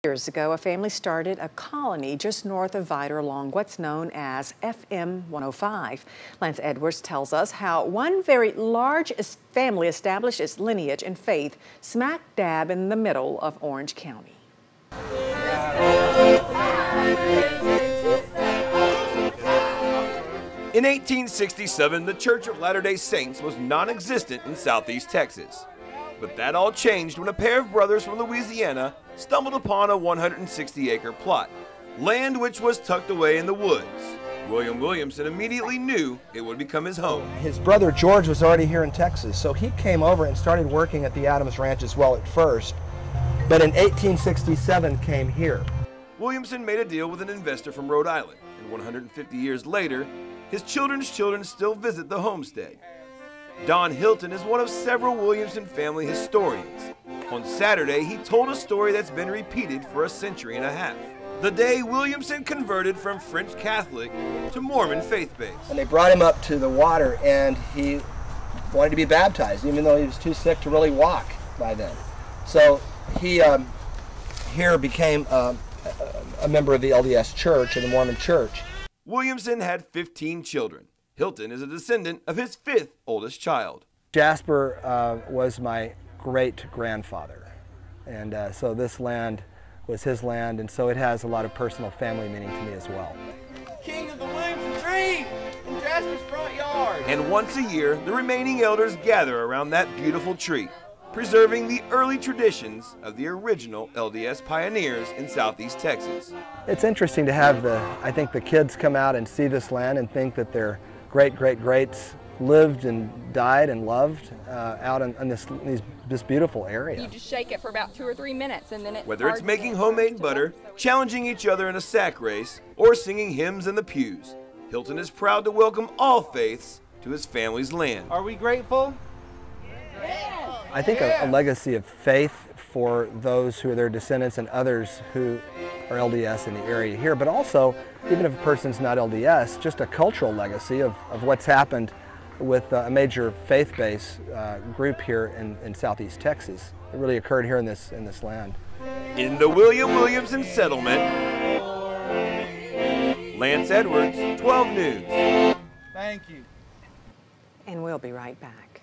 Years ago, a family started a colony just north of Vidor along what's known as FM 105. Lance Edwards tells us how one very large family established its lineage and faith smack dab in the middle of Orange County. In 1867, the Church of Latter-day Saints was non-existent in southeast Texas. But that all changed when a pair of brothers from Louisiana stumbled upon a 160-acre plot, land which was tucked away in the woods. William Williamson immediately knew it would become his home. His brother George was already here in Texas, so he came over and started working at the Adams Ranch as well at first, but in 1867 came here. Williamson made a deal with an investor from Rhode Island, and 150 years later, his children's children still visit the homestead. Don Hilton is one of several Williamson family historians. On Saturday, he told a story that's been repeated for a century and a half. The day Williamson converted from French Catholic to Mormon faith-based. And they brought him up to the water and he wanted to be baptized, even though he was too sick to really walk by then. So he here became a member of the LDS Church, or the Mormon Church. Williamson had 15 children. Hilton is a descendant of his 5th oldest child. Jasper was my great-grandfather, and so this land was his land, and so it has a lot of personal family meaning to me as well. King of the Williamson tree in Jasper's front yard. And once a year, the remaining elders gather around that beautiful tree, preserving the early traditions of the original LDS pioneers in southeast Texas. It's interesting to have I think the kids come out and see this land and think that their great-great-greats lived and died and loved out in this beautiful area. You just shake it for about 2 or 3 minutes and then it... Whether it's making homemade butter, challenging each other in a sack race, or singing hymns in the pews, Hilton is proud to welcome all faiths to his family's land. Are we grateful? I think a legacy of faith for those who are their descendants and others who are LDS in the area here, but also, even if a person's not LDS, just a cultural legacy of what's happened with a major faith-based group here in southeast Texas. It really occurred here in this land. In the Williamson Settlement, Lance Edwards, 12 News. Thank you. And we'll be right back.